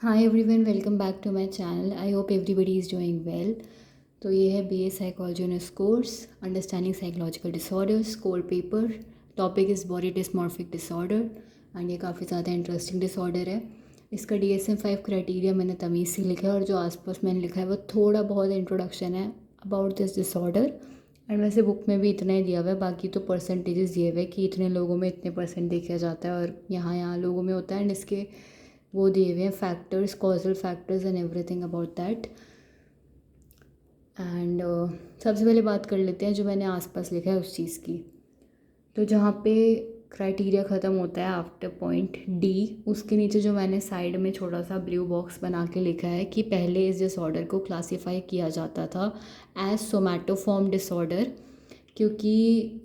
Hi everyone, welcome back to my channel. I hope everybody is doing well. तो ये है BA psychology honours course, understanding psychological disorders, core paper. Topic is body dysmorphic disorder and ये काफ़ी ज़्यादा interesting disorder है। इसका DSM-5 criteria मैंने तमीज़ से लिखा है और जो आसपास मैंने लिखा है वो थोड़ा बहुत इंट्रोडक्शन है अबाउट दिस डिसऑर्डर। एंड वैसे बुक में भी इतना ही दिया हुआ है, बाकी तो परसेंटेजेस दिए हुए हैं कि इतने लोगों में इतने परसेंट देखा जाता है और यहाँ लोगों में होता है। एंड इसके वो दिए हुए हैं factors, causal factors and everything about that. And सबसे पहले बात कर लेते हैं जो मैंने आसपास लिखा है उस चीज़ की। तो जहाँ पे क्राइटेरिया ख़त्म होता है आफ्टर पॉइंट डी, उसके नीचे जो मैंने साइड में छोटा सा ब्लू बॉक्स बना के लिखा है कि पहले इस डिसऑर्डर को क्लासीफाई किया जाता था एज सोमैटोफॉर्म डिसऑर्डर, क्योंकि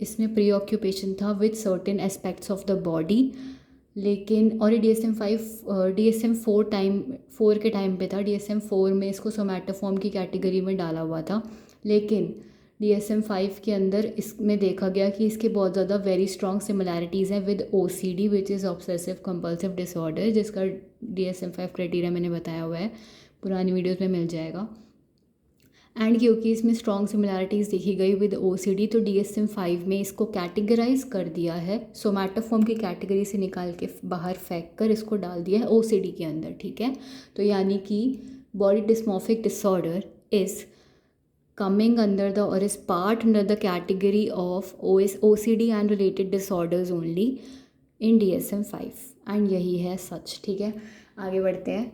इसमें प्री ऑक्यूपेशन था with certain aspects of the body. लेकिन और ये DSM-4 के टाइम पे था। DSM-4 में इसको सोमैटोफॉर्म की कैटेगरी में डाला हुआ था, लेकिन DSM-5 के अंदर इसमें देखा गया कि इसके बहुत ज़्यादा वेरी स्ट्रॉन्ग सिमिलैरिटीज़ हैं with OCD which is obsessive compulsive disorder, जिसका DSM-5 क्राइटेरिया मैंने बताया हुआ है, पुरानी वीडियोज़ में मिल जाएगा। एंड क्योंकि इसमें स्ट्रॉन्ग सिमिलैरिटीज़ देखी गई विद OCD, तो DSM-5 में इसको कैटेगराइज कर दिया है, सोमैटोफॉर्म की कैटेगरी से निकाल के बाहर फेंक कर इसको डाल दिया है OCD के अंदर। ठीक है, तो यानी कि body dysmorphic disorder is coming under the or is part under the category of OCD and related disorders only in DSM-5 and यही है सच। ठीक है, आगे बढ़ते हैं।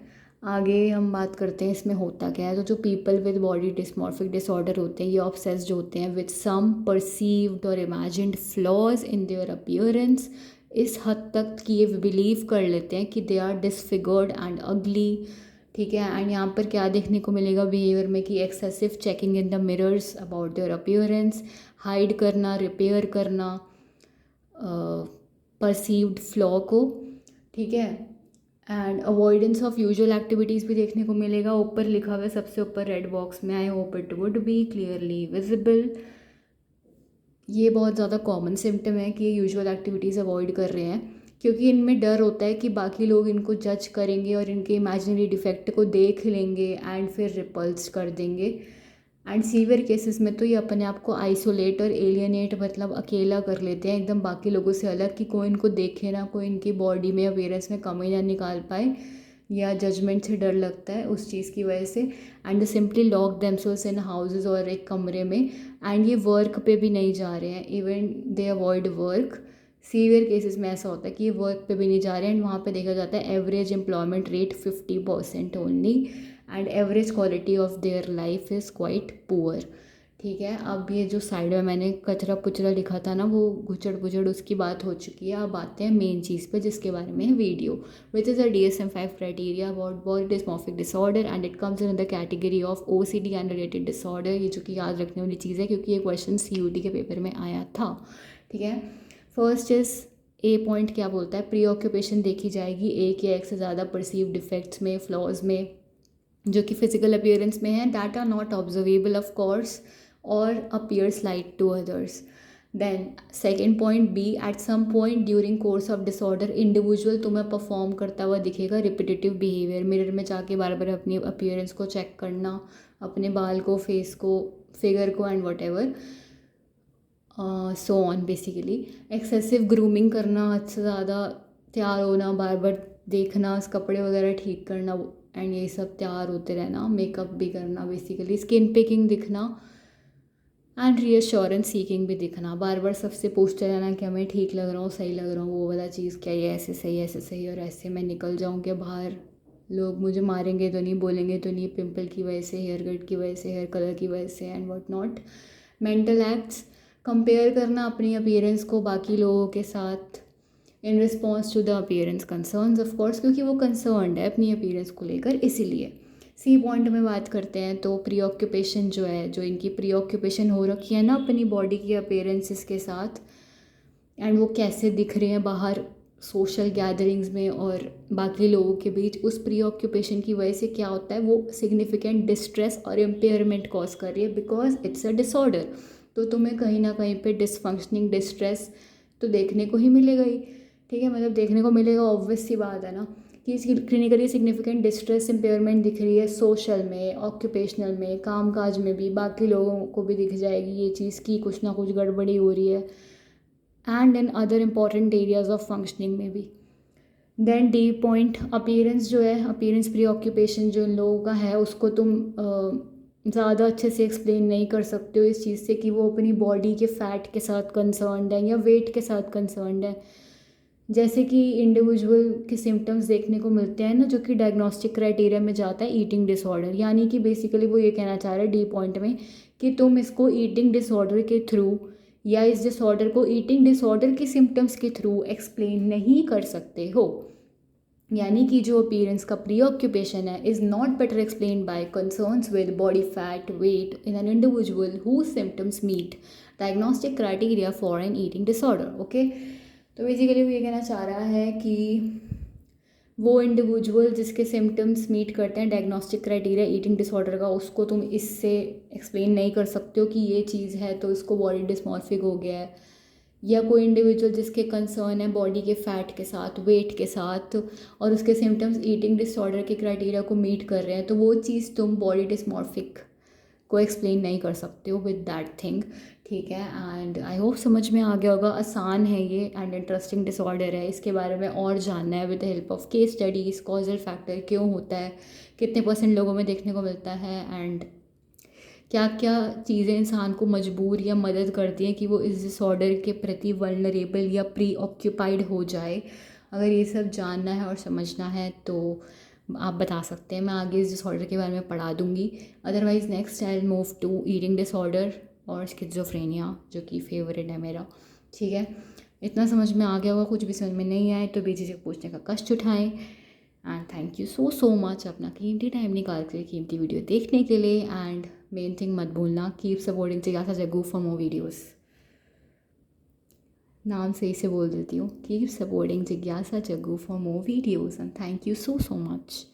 आगे हम बात करते हैं इसमें होता क्या है। तो जो people with body dysmorphic disorder होते हैं, ये ऑब्सेस्ड होते हैं विद सम परसीव्ड और imagined flaws in their appearance, इस हद तक कि ये बिलीव कर लेते हैं कि दे आर डिसफिगर्ड एंड अगली। ठीक है, एंड यहाँ पर क्या देखने को मिलेगा बिहेवियर में कि excessive checking in the mirrors about their appearance, hide करना, रिपेयर करना परसीव्ड फ्लॉ को। ठीक है, and avoidance of usual activities भी देखने को मिलेगा। ऊपर लिखा हुआ है सबसे ऊपर रेड बॉक्स में, I hope it would be clearly visible. ये बहुत ज़्यादा कॉमन सिम्टम है कि ये यूजुअल एक्टिविटीज़ अवॉइड कर रहे हैं, क्योंकि इनमें डर होता है कि बाकी लोग इनको जज करेंगे और इनके इमेजिनरी डिफेक्ट को देख लेंगे एंड फिर रिपल्स कर देंगे। एंड सीवियर केसेस में तो ये अपने आप को आइसोलेट और एलियनेट, मतलब अकेला कर लेते हैं एकदम बाकी लोगों से अलग, कि कोई इनको देखे ना, कोई इनकी बॉडी में अवेयरनेस में कमी ना निकाल पाए, या जजमेंट से डर लगता है उस चीज़ की वजह से। And they simply lock themselves in houses और एक कमरे में। एंड ये वर्क पे भी नहीं जा रहे हैं, even they avoid work. Severe cases में ऐसा होता है कि ये वर्क पे भी नहीं जा रहे हैं, एंड वहाँ पे देखा जाता है average employment rate 50% only, and average quality of their life is quite poor. ठीक है, अब ये जो साइड में मैंने कचरा पुचरा लिखा था ना, वो घुचड़ पुचड़ उसकी बात हो चुकी है। अब आते हैं मेन चीज़ पे जिसके बारे में है video, which is a DSM-5 criteria about body dysmorphic disorder and it comes in the category of OCD and related disorder। ये जो कि याद रखने वाली चीज़ है क्योंकि ये क्वेश्चन CUT के पेपर में आया था। ठीक है, फर्स्ट इज़ ए पॉइंट क्या बोलता है, प्री ऑक्यूपेशन देखी जाएगी एक या एक से ज़्यादा परसीव डिफेक्ट्स में, फ्लॉज में, जो कि फिजिकल अपीयरेंस में है, that are not observable of course और appear slight to others. Then second point B, at some point during course of disorder individual तुम्हें परफॉर्म करता हुआ दिखेगा रिपीटेटिव बिहेवियर, मिरर में जाके बार बार अपनी अपीयरेंस को चेक करना, अपने बाल को, फेस को, फिगर को and what ever, so on basically. Excessive grooming करना, हद से ज़्यादा तैयार होना, बार बार देखना, कपड़े वगैरह ठीक करना एंड ये सब, तैयार होते रहना, मेकअप भी करना बेसिकली, स्किन पिकिंग दिखना एंड रीअश्योरेंस सीकिंग भी दिखना, बार बार सबसे पूछते रहना कि हमें ठीक लग रहा हूँ, सही लग रहा हूँ, वो वाला चीज़ क्या ये ऐसे सही, ऐसे सही, और ऐसे मैं निकल जाऊँ कि बाहर लोग मुझे मारेंगे तो नहीं, बोलेंगे तो नहीं, पिंपल की वजह से, हेयर कट की वजह से, हेयर कलर की वजह से and what not. Mental acts, compare करना अपनी अपीयरेंस को बाकी लोगों के साथ in response to the appearance concerns, of course क्योंकि वो कंसर्नड है अपनी अपीयरेंस को लेकर, इसीलिए। सी पॉइंट में बात करते हैं तो प्री ऑक्यूपेशन जो है, जो इनकी प्री ऑक्यूपेशन हो रखी है ना अपनी बॉडी की अपीयरेंसेस के साथ, एंड वो कैसे दिख रहे हैं बाहर सोशल गैदरिंग्स में और बाकी लोगों के बीच, उस प्री ऑक्यूपेशन की वजह से क्या होता है, वो सिग्निफिकेंट डिस्ट्रेस और इम्पेयरमेंट कॉज कर रही है बिकॉज इट्स अ डिसऑर्डर। तो तुम्हें कहीं ना कहीं पे डिसफंक्शनिंग डिस्ट्रेस तो देखने को ही मिलेगा ही। ठीक है, मतलब देखने को मिलेगा, ऑब्वियस सी बात है ना, कि कि क्लिनिकली सिग्निफिकेंट डिस्ट्रेस इम्पेयरमेंट दिख रही है सोशल में, ऑक्यूपेशनल में, काम काज में भी, बाकी लोगों को भी दिख जाएगी ये चीज़ कि कुछ ना कुछ गड़बड़ी हो रही है, and in other important areas of functioning में भी। देन डी पॉइंट, अपीयरेंस जो है, अपीयरेंस प्री ऑक्यूपेशन जो इन लोगों का है उसको तुम ज़्यादा अच्छे से एक्सप्लेन नहीं कर सकते हो इस चीज़ से कि वो अपनी बॉडी के फैट के साथ कंसर्न्ड है या वेट के साथ कंसर्न्ड है। जैसे कि इंडिविजुअल के सिम्टम्स देखने को मिलते हैं ना, जो कि डायग्नोस्टिक क्राइटेरिया में जाता है ईटिंग डिसऑर्डर, यानी कि बेसिकली वो ये कहना चाह रहे हैं डी पॉइंट में कि तुम इसको ईटिंग डिसऑर्डर के थ्रू या इस डिसऑर्डर को ईटिंग डिसऑर्डर के सिम्टम्स के थ्रू एक्सप्लेन नहीं कर सकते हो। यानी कि जो अपीयरेंस का प्री ऑक्यूपेशन है is not better explain by concerns with body fat weight in an individual who symptoms meet diagnostic criteria for an eating disorder. Okay, तो बेसिकली वो ये कहना चाह रहा है कि वो इंडिविजुअल जिसके सिम्टम्स मीट करते हैं डायग्नोस्टिक क्राइटेरिया ईटिंग डिसऑर्डर का, उसको तुम इससे एक्सप्लेन नहीं कर सकते हो कि ये चीज़ है तो इसको बॉडी डिस्मॉर्फिक हो गया है, या कोई इंडिविजुअल जिसके कंसर्न है बॉडी के फैट के साथ, वेट के साथ, और उसके सिम्टम्स ईटिंग डिसऑर्डर के क्राइटेरिया को मीट कर रहे हैं, तो वो चीज़ तुम बॉडी डिस्मॉर्फिक को एक्सप्लेन नहीं कर सकते हो विद दैट थिंग। ठीक है, एंड आई होप समझ में आ गया होगा। आसान है ये एंड इंटरेस्टिंग डिसऑर्डर है, इसके बारे में और जानना है with the help of case studies, causal factor क्यों होता है, कितने % लोगों में देखने को मिलता है, एंड क्या क्या चीज़ें इंसान को मजबूर या मदद करती हैं कि वो इस डिसऑर्डर के प्रति वल्नरेबल या प्री ऑक्यूपाइड हो जाए। अगर ये सब जानना है और समझना है तो आप बता सकते हैं, मैं आगे इस डिसऑर्डर के बारे में पढ़ा दूँगी। Otherwise next I will move to eating disorder और स्किज़ोफ्रेनिया जो कि फेवरेट है मेरा। ठीक है, इतना समझ में आ गया होगा। कुछ भी समझ में नहीं आए तो बीच से पूछने का कष्ट उठाएं। And thank you so much अपना कीमती टाइम निकाल कर कीमती वीडियो देखने के लिए। एंड मेन थिंग मत भूलना, कीप सपोर्टिंग जिज्ञासा जग्गू फॉर मोर वीडियोस। नाम सही से बोल देती हूँ, कीप सपोर्टिंग जिज्ञासा Jaggu for more videos and thank you so much.